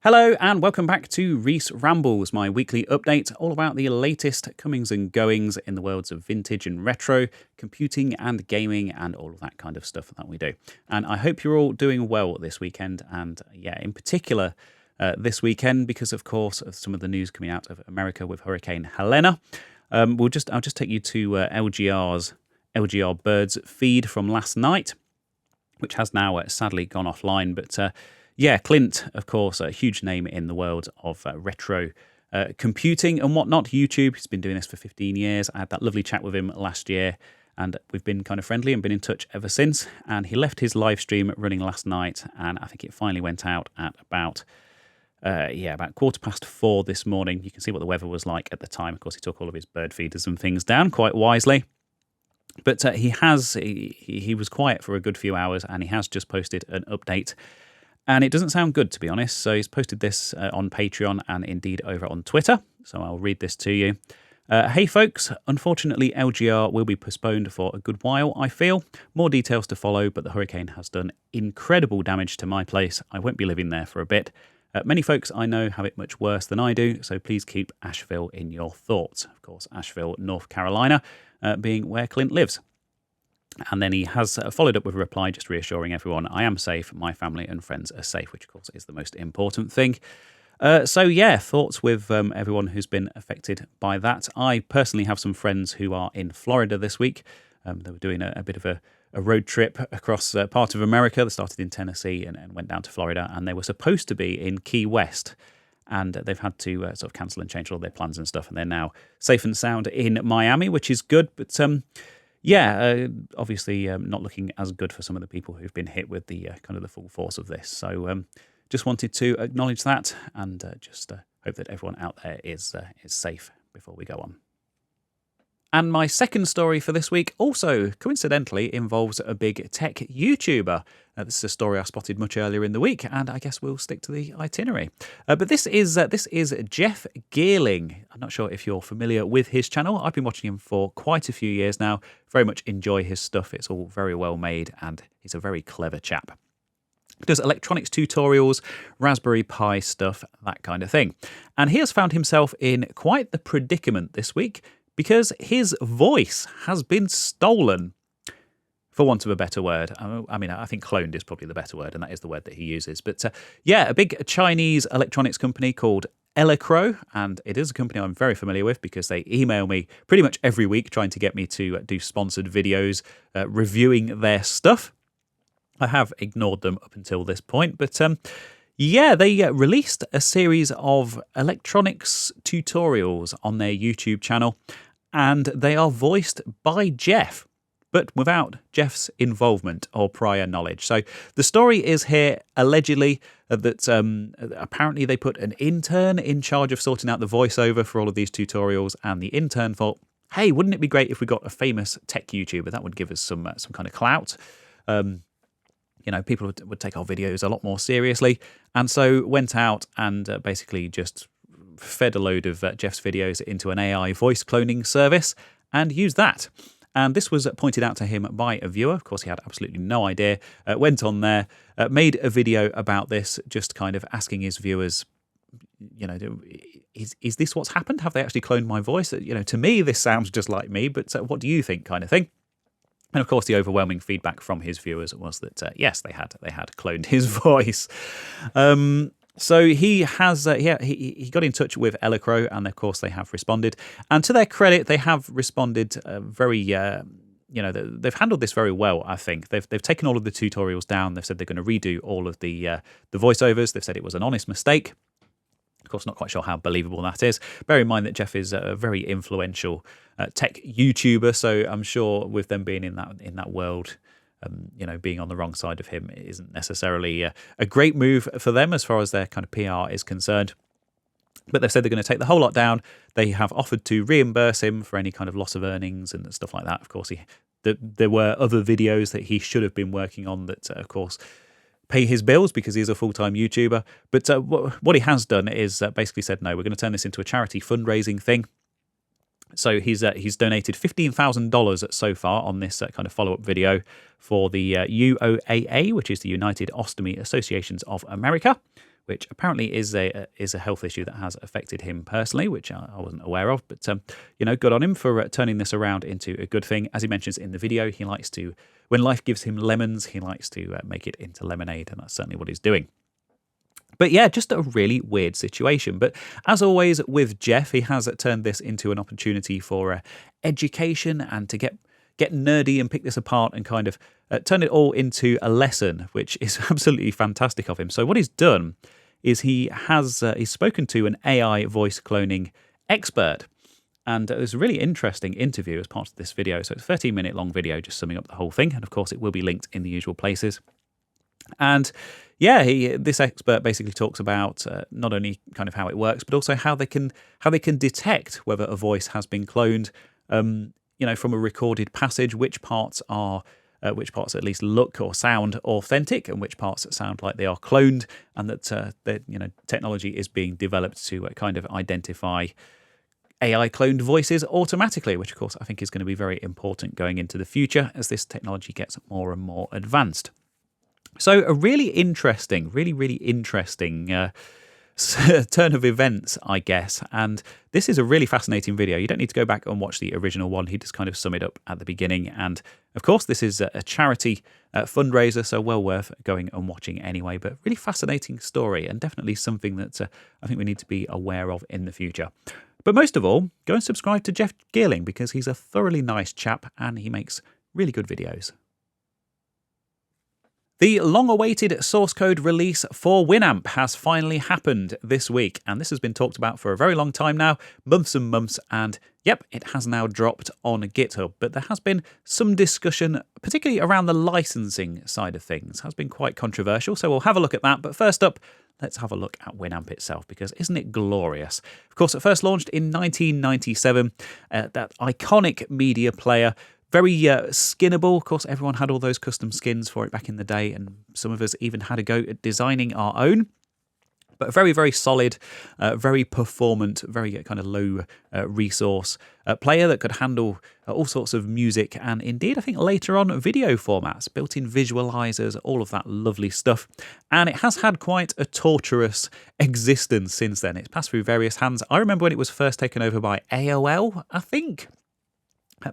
Hello and welcome back to Reese Rambles, my weekly update all about the latest comings and goings in the worlds of vintage and retro, computing and gaming and all of that kind of stuff that we do. And I hope you're all doing well this weekend and in particular this weekend because of course of some of the news coming out of America with Hurricane Helene. I'll just take you to LGR's LGR Birds feed from last night, which has now sadly gone offline, but Clint, of course, a huge name in the world of retro computing and whatnot. YouTube, he's been doing this for 15 years. I had that lovely chat with him last year, and we've been kind of friendly and been in touch ever since. And he left his live stream running last night, and I think it finally went out at about 4:15 this morning. You can see what the weather was like at the time. Of course, he took all of his bird feeders and things down quite wisely. But he was quiet for a good few hours, and he has just posted an update. And it doesn't sound good, to be honest. So he's posted this on Patreon and indeed over on Twitter. So I'll read this to you. Hey folks, unfortunately LGR will be postponed for a good while, I feel. More details to follow, but the hurricane has done incredible damage to my place. I won't be living there for a bit. Many folks I know have it much worse than I do, so please keep Asheville in your thoughts. Of course, Asheville, North Carolina, being where Clint lives. And then he has followed up with a reply just reassuring everyone, I am safe, my family and friends are safe, which of course is the most important thing. Thoughts with everyone who's been affected by that. I personally have some friends who are in Florida this week. They were doing a bit of a road trip across part of America. They started in Tennessee and went down to Florida, and they were supposed to be in Key West. And they've had to sort of cancel and change all their plans and stuff, and they're now safe and sound in Miami, which is good, but obviously not looking as good for some of the people who've been hit with the kind of the full force of this. So just wanted to acknowledge that and hope that everyone out there is safe before we go on. And my second story for this week also coincidentally involves a big tech YouTuber. This is a story I spotted much earlier in the week, and I guess we'll stick to the itinerary. But this is Jeff Geerling. I'm not sure if you're familiar with his channel. I've been watching him for quite a few years now. Very much enjoy his stuff. It's all very well made, and he's a very clever chap. He does electronics tutorials, Raspberry Pi stuff, that kind of thing. And he has found himself in quite the predicament this week, because his voice has been stolen, for want of a better word. I mean, I think cloned is probably the better word, and that is the word that he uses. But a big Chinese electronics company called Elecrow, and it is a company I'm very familiar with because they email me pretty much every week trying to get me to do sponsored videos reviewing their stuff. I have ignored them up until this point, but they released a series of electronics tutorials on their YouTube channel, and they are voiced by Jeff, but without Jeff's involvement or prior knowledge. So the story is here allegedly that apparently they put an intern in charge of sorting out the voiceover for all of these tutorials, and the intern thought, hey, wouldn't it be great if we got a famous tech YouTuber? That would give us some kind of clout. People would take our videos a lot more seriously, and so went out and basically just fed a load of Jeff's videos into an AI voice cloning service and used that. And this was pointed out to him by a viewer. Of course, he had absolutely no idea. Went on there, made a video about this, just kind of asking his viewers, is this what's happened? Have they actually cloned my voice? To me, this sounds just like me, but what do you think, kind of thing? And of course, the overwhelming feedback from his viewers was that yes, they had cloned his voice. So he has he got in touch with Elecrow, and of course they have responded. And to their credit, they have responded very. They've handled this very well. I think they've taken all of the tutorials down. They've said they're going to redo all of the voiceovers. They've said it was an honest mistake. Of course, not quite sure how believable that is. Bear in mind that Jeff is a very influential tech YouTuber, so I'm sure with them being in that world, being on the wrong side of him isn't necessarily a great move for them as far as their kind of PR is concerned. But they've said they're going to take the whole lot down. They have offered to reimburse him for any kind of loss of earnings and stuff like that. Of course, there were other videos that he should have been working on that, of course, pay his bills because he's a full-time YouTuber. But what he has done is basically said, no, we're going to turn this into a charity fundraising thing. So he's donated $15,000 so far on this kind of follow-up video for the UOAA, which is the United Ostomy Associations of America, which apparently is a health issue that has affected him personally, which I wasn't aware of. But good on him for turning this around into a good thing. As he mentions in the video, he likes to, when life gives him lemons, he likes to make it into lemonade, and that's certainly what he's doing. But yeah, just a really weird situation. But as always with Jeff, he has turned this into an opportunity for education and to get nerdy and pick this apart and kind of turn it all into a lesson, which is absolutely fantastic of him. So what he's done is he's spoken to an AI voice cloning expert. And there's a really interesting interview as part of this video. So it's a 13-minute long video just summing up the whole thing. And of course, it will be linked in the usual places. And yeah, this expert basically talks about not only kind of how it works, but also how they can detect whether a voice has been cloned, from a recorded passage, which parts at least look or sound authentic, and which parts sound like they are cloned, and that technology is being developed to kind of identify AI cloned voices automatically, which of course I think is going to be very important going into the future as this technology gets more and more advanced. So a really interesting turn of events, I guess. And this is a really fascinating video. You don't need to go back and watch the original one. He just kind of sum it up at the beginning. And of course, this is a charity fundraiser, so well worth going and watching anyway. But really fascinating story, and definitely something that I think we need to be aware of in the future. But most of all, go and subscribe to Jeff Geerling, because he's a thoroughly nice chap and he makes really good videos. The long-awaited source code release for WinAmp has finally happened this week, and this has been talked about for a very long time now, months and months, and yep, it has now dropped on GitHub. But there has been some discussion, particularly around the licensing side of things. It has been quite controversial, so we'll have a look at that. But first up, let's have a look at WinAmp itself, because isn't it glorious? Of course, it first launched in 1997, that iconic media player. Very skinnable. Of course, everyone had all those custom skins for it back in the day, and some of us even had a go at designing our own. But very, very solid, very performant, very kind of low resource player that could handle all sorts of music, and indeed, I think later on, video formats, built-in visualizers, all of that lovely stuff. And it has had quite a torturous existence since then. It's passed through various hands. I remember when it was first taken over by AOL, I think.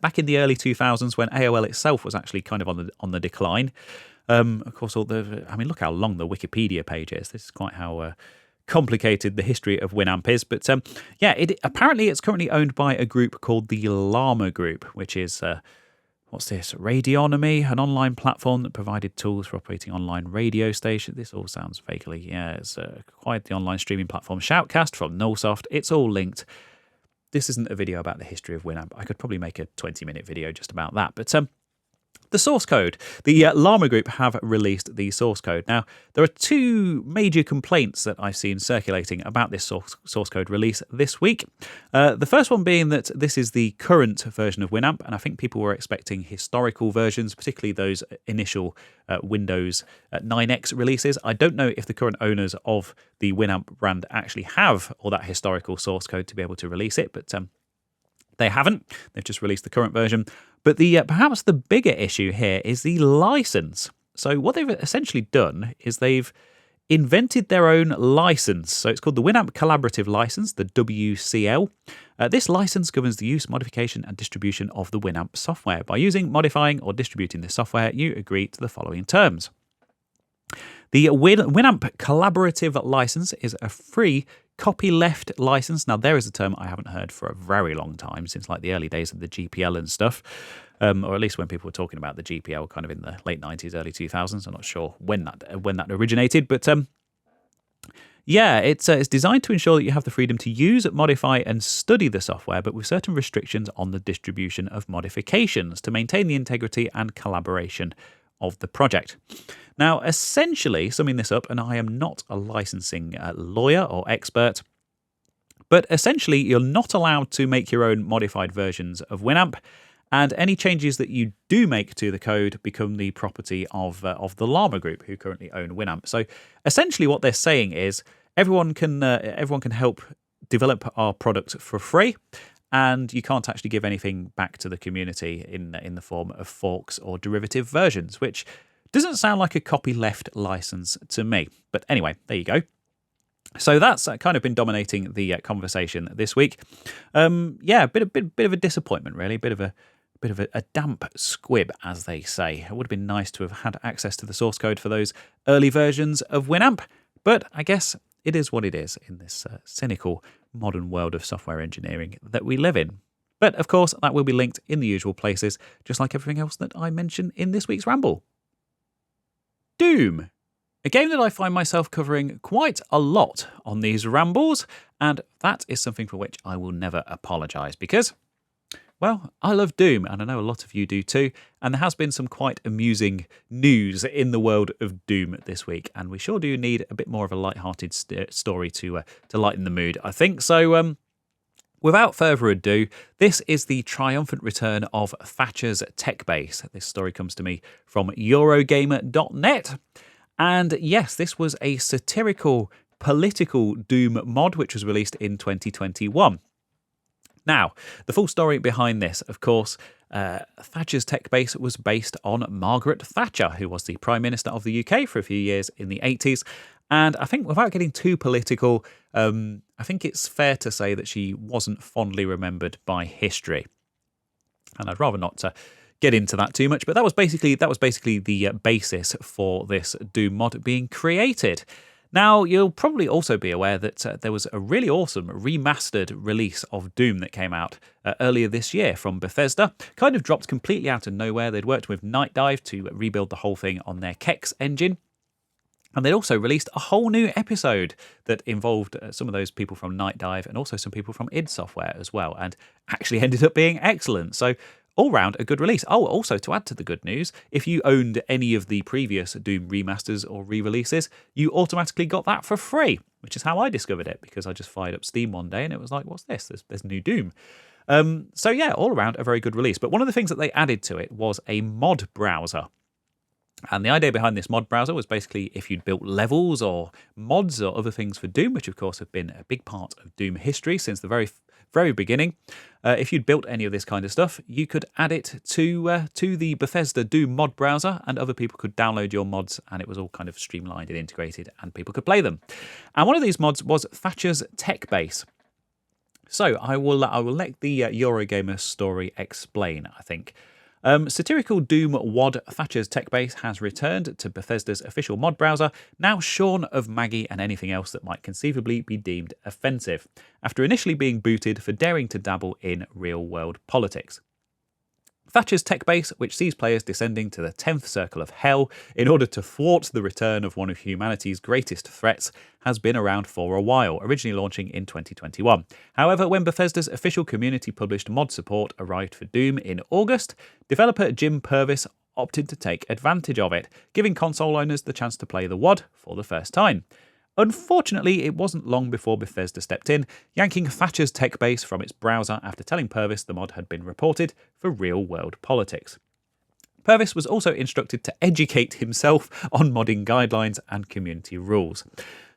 Back in the early 2000s, when AOL itself was actually kind of on the decline. Of course, look how long the Wikipedia page is. This is quite how complicated the history of WinAmp is. But apparently it's currently owned by a group called the Llama Group, which is, what's this? Radionomy, an online platform that provided tools for operating online radio stations. This all sounds vaguely, it's quite the online streaming platform Shoutcast from Nullsoft. It's all linked. This isn't a video about the history of WinAmp. I could probably make a 20-minute video just about that. But the source code. The Llama Group have released the source code. Now, there are two major complaints that I've seen circulating about this source code release this week. The first one being that this is the current version of WinAmp, and I think people were expecting historical versions, particularly those initial Windows 9X releases. I don't know if the current owners of the WinAmp brand actually have all that historical source code to be able to release it, but they haven't. They've just released the current version. But perhaps the bigger issue here is the license. So what they've essentially done is they've invented their own license. So it's called the WinAmp Collaborative License, the WCL. This license governs the use, modification, and distribution of the WinAmp software. By using, modifying, or distributing this software, you agree to the following terms. The WinAmp Collaborative License is a free copyleft license. Now, there is a term I haven't heard for a very long time, since like the early days of the GPL and stuff, or at least when people were talking about the GPL kind of in the late 90s, early 2000s. I'm not sure when that originated, but it's designed to ensure that you have the freedom to use, modify, and study the software, but with certain restrictions on the distribution of modifications to maintain the integrity and collaboration of the project. Now, essentially, summing this up, and I am not a licensing lawyer or expert, but essentially you're not allowed to make your own modified versions of WinAmp, and any changes that you do make to the code become the property of the Llama Group, who currently own WinAmp. So essentially what they're saying is everyone can help develop our product for free, and you can't actually give anything back to the community in the form of forks or derivative versions, which doesn't sound like a copyleft license to me. But anyway, there you go. So that's kind of been dominating the conversation this week. Yeah, a bit of a disappointment, really. A bit of a damp squib, as they say. It would have been nice to have had access to the source code for those early versions of WinAmp, but I guess it is what it is in this cynical modern world of software engineering that we live in. But of course, that will be linked in the usual places, just like everything else that I mention in this week's Ramble. Doom. A game that I find myself covering quite a lot on these rambles, and that is something for which I will never apologise because, well, I love Doom, and I know a lot of you do too, and there has been some quite amusing news in the world of Doom this week, and we sure do need a bit more of a light-hearted story to lighten the mood, I think. So, without further ado, this is the triumphant return of Thatcher's Techbase. This story comes to me from Eurogamer.net. And yes, this was a satirical, political Doom mod which was released in 2021. Now, the full story behind this, of course, Thatcher's Techbase was based on Margaret Thatcher, who was the Prime Minister of the UK for a few years in the 80s. And I think without getting too political, I think it's fair to say that she wasn't fondly remembered by history. And I'd rather not get into that too much, but that was basically the basis for this Doom mod being created. Now, you'll probably also be aware that there was a really awesome remastered release of Doom that came out earlier this year from Bethesda. Kind of dropped completely out of nowhere. They'd worked with Night Dive to rebuild the whole thing on their Kex engine. And they'd also released a whole new episode that involved some of those people from Night Dive and also some people from id Software as well, and actually ended up being excellent. So all round a good release. Oh, also to add to the good news, if you owned any of the previous Doom remasters or re-releases, you automatically got that for free, which is how I discovered it, because I just fired up Steam one day and it was like, what's this? There's new Doom. So yeah, all around a very good release. But one of the things that they added to it was a mod browser. And the idea behind this mod browser was basically if you'd built levels or mods or other things for Doom, which of course have been a big part of Doom history since the very beginning. If you'd built any of this kind of stuff, you could add it to the Bethesda Doom mod browser, and other people could download your mods, and it was all kind of streamlined and integrated, and people could play them. And one of these mods was Thatcher's Techbase. So I will let the Eurogamer story explain, I think. Satirical Doom WOD Thatcher's Techbase has returned to Bethesda's official mod browser, now shorn of Maggie and anything else that might conceivably be deemed offensive, after initially being booted for daring to dabble in real-world politics. Thatcher's Techbase, which sees players descending to the 10th circle of hell in order to thwart the return of one of humanity's greatest threats, has been around for a while, originally launching in 2021. However, when Bethesda's official community-published mod support arrived for Doom in August, developer Jim Purvis opted to take advantage of it, giving console owners the chance to play the WOD for the first time. Unfortunately, it wasn't long before Bethesda stepped in, yanking Thatcher's Techbase from its browser after telling Purvis the mod had been reported for real-world politics. Purvis was also instructed to educate himself on modding guidelines and community rules.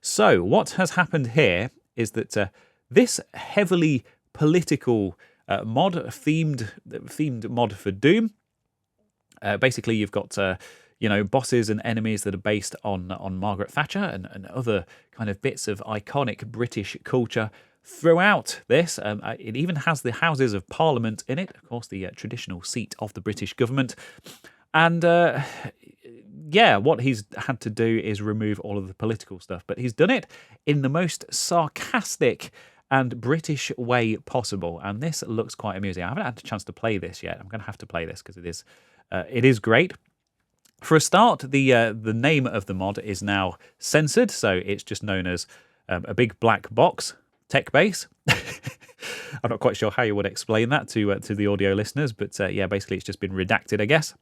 So, what has happened here is that this heavily political themed mod for Doom, basically you've got bosses and enemies that are based on Margaret Thatcher and other kind of bits of iconic British culture throughout this. It even has the Houses of Parliament in it, of course, the traditional seat of the British government. And what he's had to do is remove all of the political stuff, but he's done it in the most sarcastic and British way possible. And this looks quite amusing. I haven't had a chance to play this yet. I'm going to have to play this because it is great. For a start, the name of the mod is now censored, so it's just known as a big black box, Techbase. I'm not quite sure how you would explain that to the audio listeners, but basically it's just been redacted, I guess.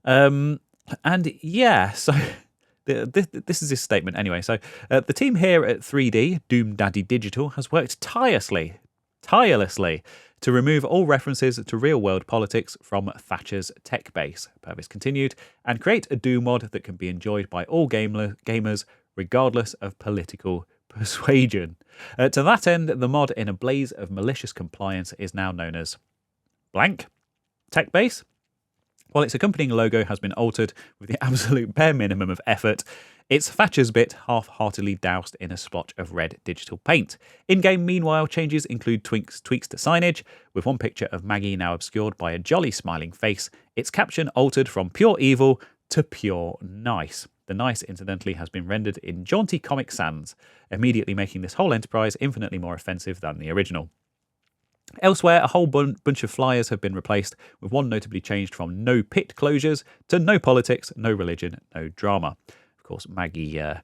So this is his statement anyway. So the team here at 3D, Doom Daddy Digital, has worked tirelessly to remove all references to real-world politics from Thatcher's Techbase, Purvis continued, and create a Doom mod that can be enjoyed by all gamers, regardless of political persuasion. To that end, the mod, in a blaze of malicious compliance, is now known as blank Techbase. While its accompanying logo has been altered with the absolute bare minimum of effort, its Thatcher's bit half-heartedly doused in a splotch of red digital paint. In-game, meanwhile, changes include tweaks to signage, with one picture of Maggie now obscured by a jolly smiling face, its caption altered from pure evil to pure nice. The nice, incidentally, has been rendered in jaunty Comic Sans, immediately making this whole enterprise infinitely more offensive than the original. Elsewhere, a whole bunch of flyers have been replaced, with one notably changed from no pit closures to no politics, no religion, no drama. Of course, Margaret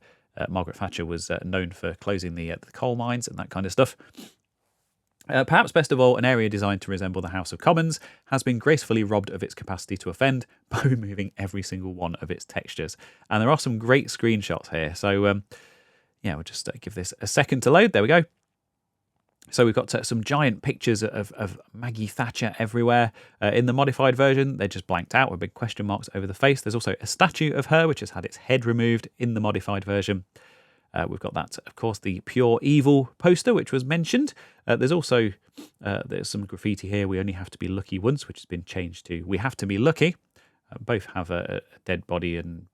Thatcher was known for closing the coal mines and that kind of stuff. Perhaps best of all, an area designed to resemble the House of Commons has been gracefully robbed of its capacity to offend by removing every single one of its textures. And there are some great screenshots here. So, we'll just give this a second to load. There we go. So we've got some giant pictures of Maggie Thatcher everywhere. In the modified version, they're just blanked out with big question marks over the face. There's also a statue of her, which has had its head removed in the modified version. We've got that, of course, the Pure Evil poster, which was mentioned. There's also there's some graffiti here. We only have to be lucky once, which has been changed to We Have to Be Lucky. Both have a dead body and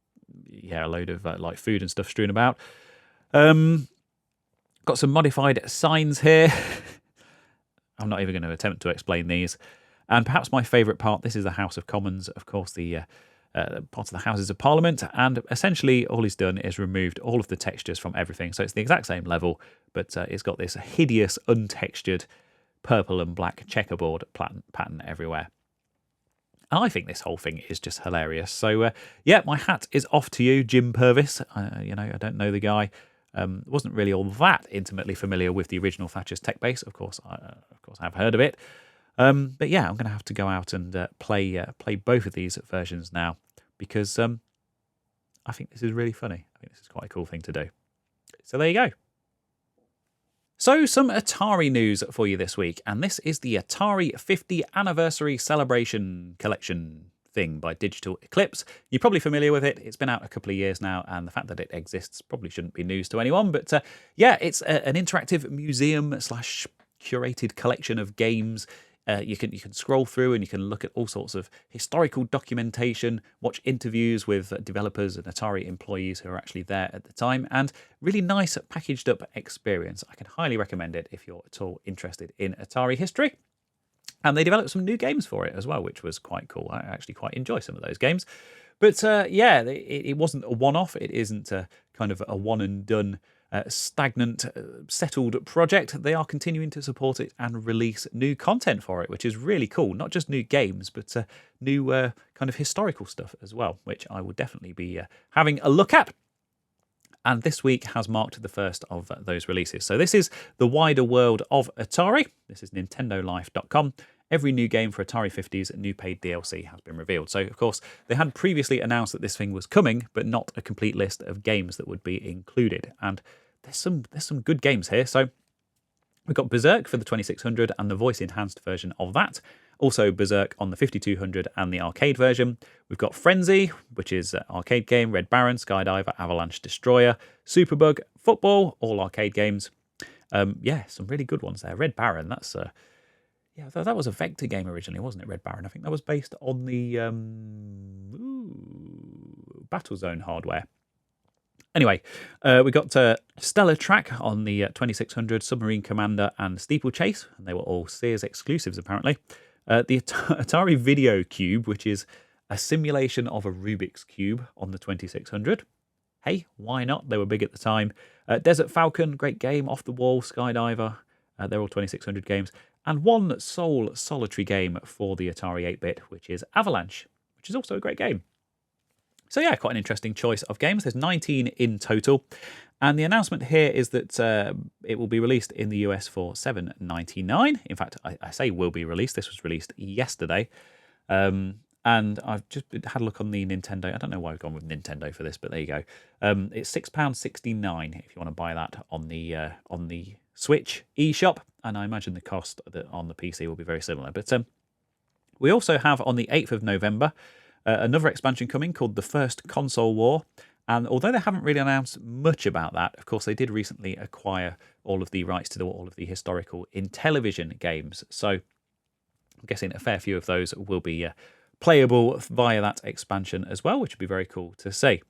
a load of like food and stuff strewn about. Got some modified signs here. I'm not even going to attempt to explain these. And perhaps my favourite part, this is the House of Commons, of course, the part of the Houses of Parliament. And essentially all he's done is removed all of the textures from everything. So it's the exact same level, but it's got this hideous, untextured purple and black checkerboard pattern everywhere. And I think this whole thing is just hilarious. So, my hat is off to you, Jim Purvis. I don't know the guy. Wasn't really all that intimately familiar with the original Thatcher's Techbase. Of course, I've heard of it. But yeah, I'm going to have to go out and play both of these versions now because I think this is really funny. I think this is quite a cool thing to do. So there you go. So some Atari news for you this week, and this is the Atari 50 Anniversary Celebration Collection thing by Digital Eclipse. You're probably familiar with it. It's been out a couple of years now, and the fact that it exists probably shouldn't be news to anyone. But it's an interactive museum / curated collection of games. You can scroll through and you can look at all sorts of historical documentation, watch interviews with developers and Atari employees who are actually there at the time, and really nice packaged up experience. I can highly recommend it if you're at all interested in Atari history. And they developed some new games for it as well, which was quite cool. I actually quite enjoy some of those games. But it wasn't a one-off. It isn't a kind of a one-and-done, stagnant, settled project. They are continuing to support it and release new content for it, which is really cool. Not just new games, but new kind of historical stuff as well, which I will definitely be having a look at. And this week has marked the first of those releases. So this is the wider world of Atari. This is NintendoLife.com. Every new game for Atari 50's new paid DLC has been revealed. So, of course, they had previously announced that this thing was coming, but not a complete list of games that would be included. And there's some good games here. So we've got Berserk for the 2600 and the voice-enhanced version of that. Also Berserk on the 5200 and the arcade version. We've got Frenzy, which is an arcade game, Red Baron, Skydiver, Avalanche Destroyer, Superbug, Football, all arcade games. Some really good ones there. Red Baron, that's... that was a Vector game originally, wasn't it, Red Baron? I think that was based on the Battlezone hardware. Anyway, we got Stellar Track on the 2600, Submarine Commander and Steeplechase, and they were all Sears exclusives apparently. The Atari Video Cube, which is a simulation of a Rubik's Cube on the 2600. Hey, why not? They were big at the time. Desert Falcon, great game. Off the Wall, Skydiver, they're all 2600 games. And one sole solitary game for the Atari 8-bit, which is Avalanche, which is also a great game. So yeah, quite an interesting choice of games. There's 19 in total. And the announcement here is that it will be released in the US for $7.99. In fact, I say will be released. This was released yesterday. And I've just had a look on the Nintendo. I don't know why I've gone with Nintendo for this, but there you go. It's £6.69 if you want to buy that on the Switch eShop. And I imagine the cost on the PC will be very similar. But we also have on the 8th of November another expansion coming called The First Console War. And although they haven't really announced much about that, of course, they did recently acquire all of the rights to all of the historical Intellivision games. So I'm guessing a fair few of those will be playable via that expansion as well, which would be very cool to see.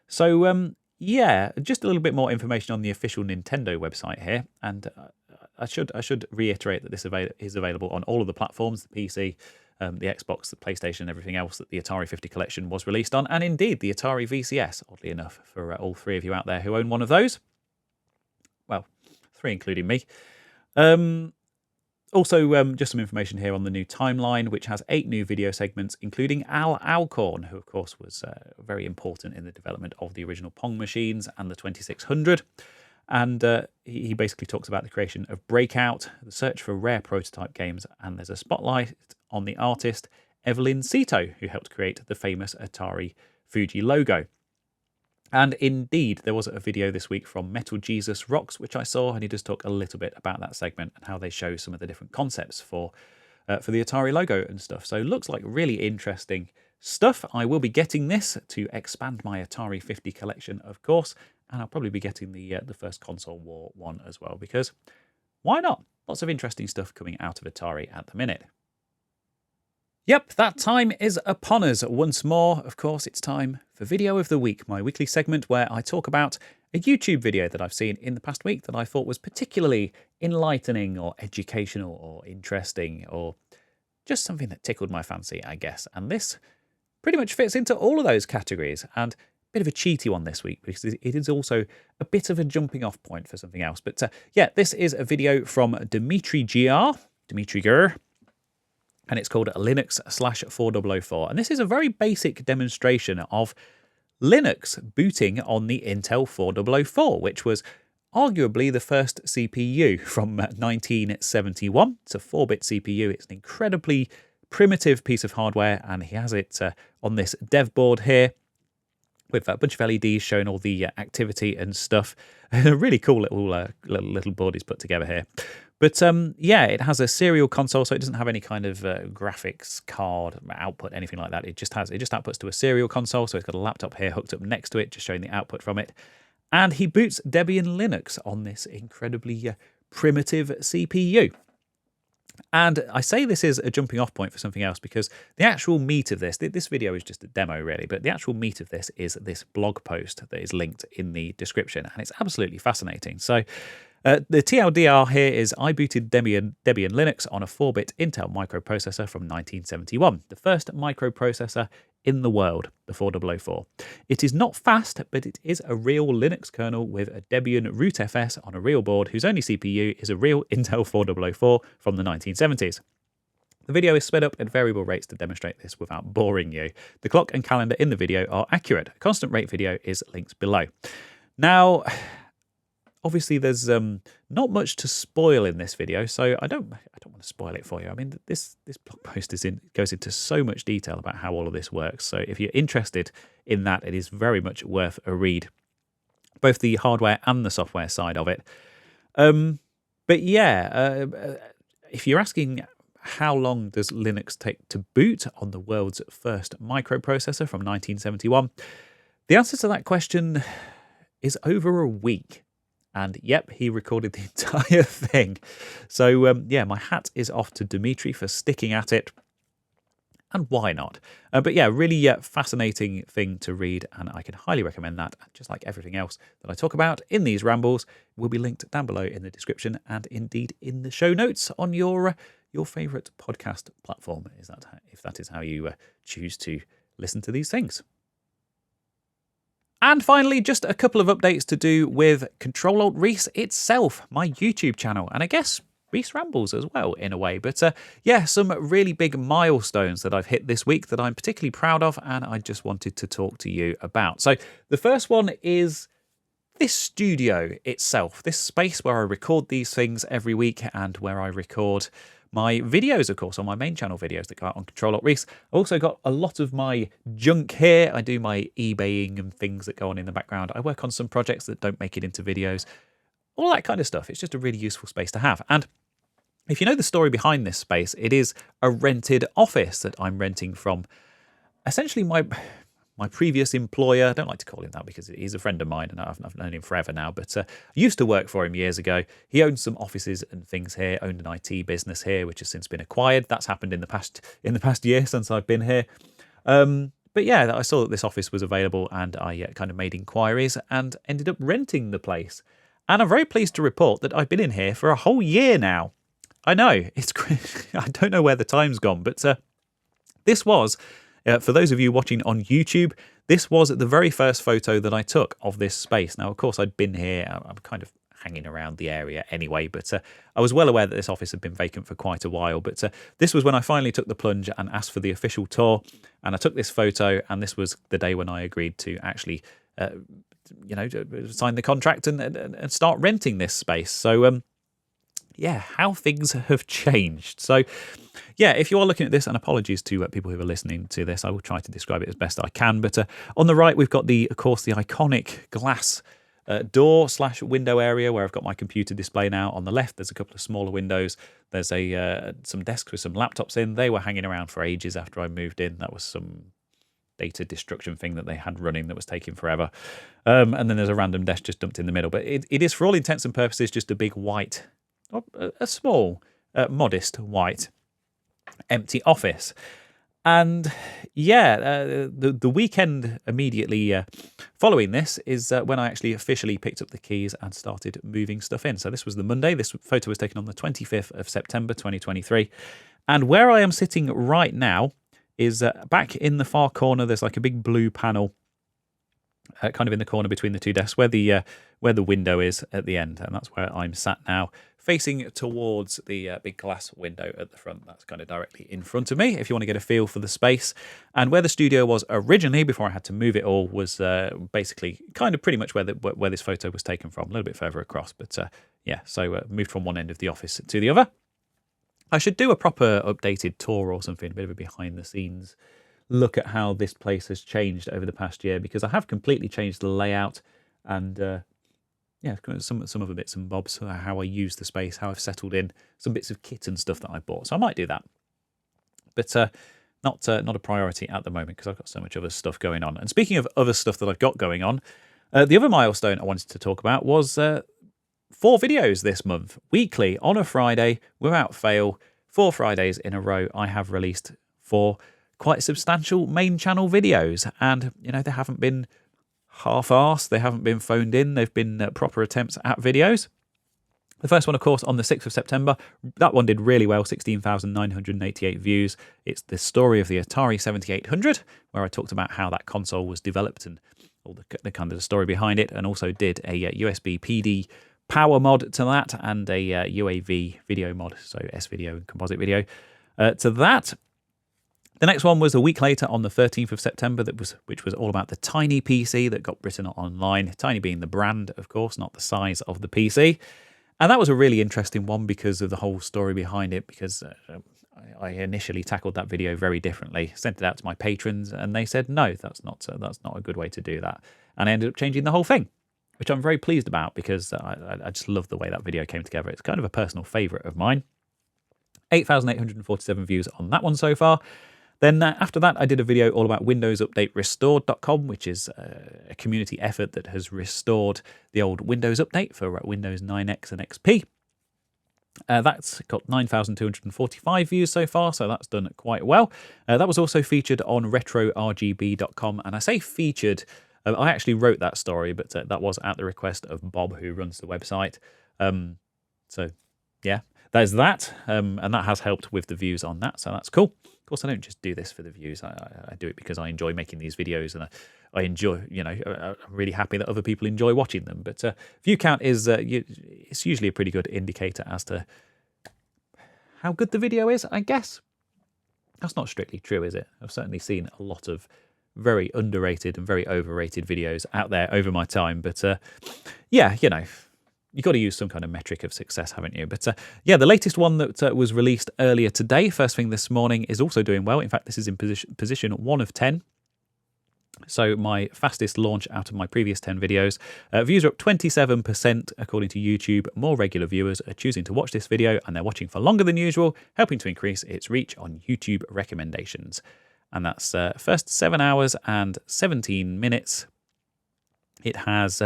So yeah, just a little bit more information on the official Nintendo website here, and I should reiterate that this is available on all of the platforms, the PC, the Xbox, the PlayStation, and everything else that the Atari 50 collection was released on, and indeed the Atari VCS, oddly enough, for all three of you out there who own one of those. Well, 3 including me. Also, just some information here on the new timeline, which has 8 new video segments, including Al Alcorn, who, of course, was very important in the development of the original Pong machines and the 2600. And he basically talks about the creation of Breakout, the search for rare prototype games, and there's a spotlight on the artist Evelyn Sito, who helped create the famous Atari Fuji logo. And indeed, there was a video this week from Metal Jesus Rocks, which I saw, and he does talk a little bit about that segment and how they show some of the different concepts for the Atari logo and stuff. So it looks like really interesting stuff. I will be getting this to expand my Atari 50 collection, of course, and I'll probably be getting the first console war one as well, because why not? Lots of interesting stuff coming out of Atari at the minute. Yep, that time is upon us once more. Of course, it's time for Video of the Week, my weekly segment where I talk about a YouTube video that I've seen in the past week that I thought was particularly enlightening or educational or interesting or just something that tickled my fancy, I guess. And this pretty much fits into all of those categories, and a bit of a cheaty one this week because it is also a bit of a jumping off point for something else. But yeah, this is a video from Dimitri Ger, and it's called Linux/4004. And this is a very basic demonstration of Linux booting on the Intel 4004, which was arguably the first CPU from 1971. It's a 4-bit CPU. It's an incredibly primitive piece of hardware, and he has it on this dev board here with a bunch of LEDs showing all the activity and stuff. A really cool little board he's put together here. But yeah, it has a serial console, so it doesn't have any kind of graphics card output, anything like that. It just outputs to a serial console, so it's got a laptop here hooked up next to it, just showing the output from it. And he boots Debian Linux on this incredibly primitive CPU. And I say this is a jumping off point for something else because the actual meat of this video is just a demo really, but the actual meat of this is this blog post that is linked in the description, and it's absolutely fascinating. So the TLDR here is I booted Debian Linux on a 4-bit Intel microprocessor from 1971, the first microprocessor in the world, the 4004. It is not fast, but it is a real Linux kernel with a Debian root FS on a real board whose only CPU is a real Intel 4004 from the 1970s. The video is sped up at variable rates to demonstrate this without boring you. The clock and calendar in the video are accurate. A constant rate video is linked below. Now, obviously, there's not much to spoil in this video, so I don't want to spoil it for you. I mean, this blog post goes into so much detail about how all of this works. So if you're interested in that, it is very much worth a read, both the hardware and the software side of it. But yeah, if you're asking how long does Linux take to boot on the world's first microprocessor from 1971, the answer to that question is over a week. And yep, he recorded the entire thing. So yeah, my hat is off to Dimitri for sticking at it. And why not? But yeah, really fascinating thing to read, and I can highly recommend that. Just like everything else that I talk about in these rambles will be linked down below in the description and indeed in the show notes on your favourite podcast platform, if that is how you choose to listen to these things. And finally, just a couple of updates to do with Control-Alt-Reese itself, my YouTube channel, and I guess Reese Rambles as well, in a way. But yeah, some really big milestones that I've hit this week that I'm particularly proud of, and I just wanted to talk to you about. So the first one is this studio itself, this space where I record these things every week and where I record my videos, of course, on my main channel videos that go out on Control-Alt-Reese. I've also got a lot of my junk here. I do my eBaying and things that go on in the background. I work on some projects that don't make it into videos, all that kind of stuff. It's just a really useful space to have. And if you know the story behind this space, it is a rented office that I'm renting from essentially my my previous employer. I don't like to call him that because he's a friend of mine and I've known him forever now, but I used to work for him years ago. He owned some offices and things here, owned an IT business here, which has since been acquired. That's happened in the past year since I've been here. But yeah, I saw that this office was available and I kind of made inquiries and ended up renting the place. And I'm very pleased to report that I've been in here for a whole year now. I know, it's I don't know where the time's gone, but this was, for those of you watching on YouTube, this was the very first photo that I took of this space. Now, of course, I'd been here. I'm kind of hanging around the area anyway, but I was well aware that this office had been vacant for quite a while. But this was when I finally took the plunge and asked for the official tour. And I took this photo, and this was the day when I agreed to actually, sign the contract and start renting this space. So, yeah, how things have changed. So, yeah, if you are looking at this, and apologies to people who are listening to this, I will try to describe it as best I can. But on the right, we've got of course, the iconic glass door/window area where I've got my computer display now. On the left, there's a couple of smaller windows. There's some desks with some laptops in. They were hanging around for ages after I moved in. That was some data destruction thing that they had running that was taking forever. And then there's a random desk just dumped in the middle. But it is, for all intents and purposes, just a big white, a small, modest white empty office. And yeah, the weekend immediately following this is when I actually officially picked up the keys and started moving stuff in. So this was the Monday. This photo was taken on the 25th of September 2023. And where I am sitting right now is back in the far corner. There's like a big blue panel kind of in the corner between the two desks where the window is at the end. And that's where I'm sat now, facing towards the big glass window at the front. That's kind of directly in front of me, if you want to get a feel for the space. And where the studio was originally, before I had to move it all, was basically kind of pretty much where this photo was taken from, a little bit further across. But yeah, so moved from one end of the office to the other. I should do a proper updated tour or something, a bit of a behind the scenes look at how this place has changed over the past year, because I have completely changed the layout and yeah, some other bits and bobs, how I use the space, how I've settled in, some bits of kit and stuff that I bought. So I might do that, but not a priority at the moment because I've got so much other stuff going on. And speaking of other stuff that I've got going on, the other milestone I wanted to talk about was 4 videos this month, weekly on a Friday, without fail. 4 Fridays in a row, I have released 4 quite substantial main channel videos, and they haven't been half-arsed, they haven't been phoned in, they've been proper attempts at videos. The first one, of course, on the 6th of September, that one did really well, 16,988 views. It's the story of the Atari 7800, where I talked about how that console was developed and all the kind of the story behind it, and also did a USB PD power mod to that and a UAV video mod, so S-video and composite video to that. The next one was a week later on the 13th of September, which was all about the Tiny PC that got written online. Tiny being the brand, of course, not the size of the PC. And that was a really interesting one because of the whole story behind it, because I initially tackled that video very differently, sent it out to my patrons, and they said, no, that's not a good way to do that. And I ended up changing the whole thing, which I'm very pleased about because I just love the way that video came together. It's kind of a personal favourite of mine. 8,847 views on that one so far. Then after that, I did a video all about Windows Update Restored.com, which is a community effort that has restored the old Windows Update for Windows 9X and XP. That's got 9,245 views so far, so that's done quite well. That was also featured on RetroRGB.com, and I say featured, I actually wrote that story, but that was at the request of Bob, who runs the website. So yeah, there's that, and that has helped with the views on that, so that's cool. Of course, I don't just do this for the views. I do it because I enjoy making these videos, and I enjoy, I'm really happy that other people enjoy watching them. But view count is it's usually a pretty good indicator as to how good the video is, I guess. That's not strictly true, is it? I've certainly seen a lot of very underrated and very overrated videos out there over my time. But yeah, you've got to use some kind of metric of success, haven't you? But yeah, the latest one that was released earlier today, first thing this morning, is also doing well. In fact, this is in position 1 of 10. So my fastest launch out of my previous 10 videos. Views are up 27% according to YouTube. More regular viewers are choosing to watch this video, and they're watching for longer than usual, helping to increase its reach on YouTube recommendations. and that's first 7 hours and 17 minutes. It has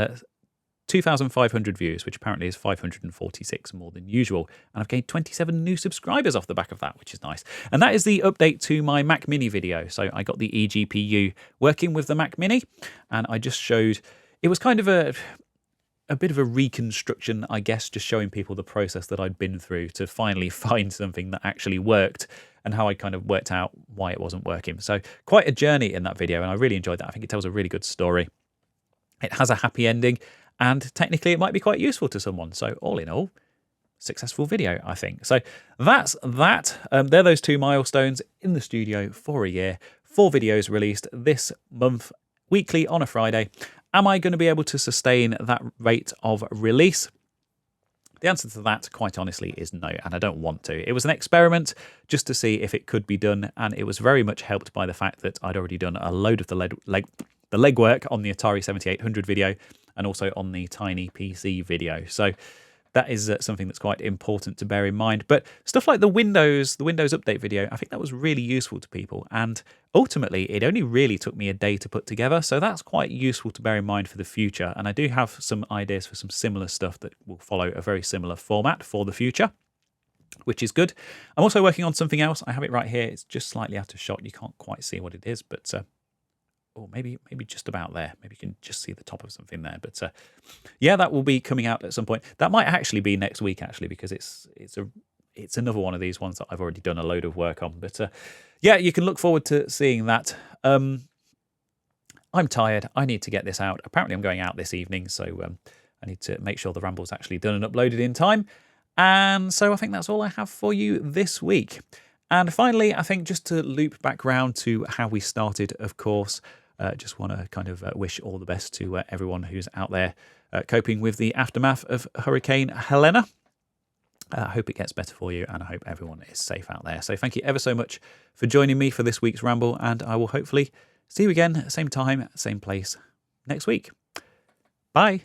2,500 views, which apparently is 546 more than usual. And I've gained 27 new subscribers off the back of that, which is nice. And that is the update to my Mac Mini video. So I got the eGPU working with the Mac Mini, and I just showed, it was kind of a bit of a reconstruction, I guess, just showing people the process that I'd been through to finally find something that actually worked and how I kind of worked out why it wasn't working. So quite a journey in that video, and I really enjoyed that. I think it tells a really good story. It has a happy ending, and technically it might be quite useful to someone. So all in all, successful video, I think. So that's that. They're those 2 milestones in the studio for a year. 4 videos released this month, weekly on a Friday. Am I going to be able to sustain that rate of release? The answer to that, quite honestly, is no, and I don't want to. It was an experiment just to see if it could be done, and it was very much helped by the fact that I'd already done a load of the legwork on the Atari 7800 video and also on the Tiny PC video. So that is something that's quite important to bear in mind. But stuff like the Windows update video, I think that was really useful to people. And ultimately, it only really took me a day to put together. So that's quite useful to bear in mind for the future. And I do have some ideas for some similar stuff that will follow a very similar format for the future, which is good. I'm also working on something else. I have it right here. It's just slightly out of shot. You can't quite see what it is, but or maybe just about there. Maybe you can just see the top of something there. But yeah, that will be coming out at some point. That might actually be next week, actually, because it's another one of these ones that I've already done a load of work on. But yeah, you can look forward to seeing that. I'm tired. I need to get this out. Apparently, I'm going out this evening, so I need to make sure the Ramble's actually done and uploaded in time. And so I think that's all I have for you this week. And finally, I think just to loop back round to how we started, of course, just want to kind of wish all the best to everyone who's out there coping with the aftermath of Hurricane Helene. I hope it gets better for you, and I hope everyone is safe out there. So thank you ever so much for joining me for this week's Ramble, and I will hopefully see you again, same time, same place next week. Bye.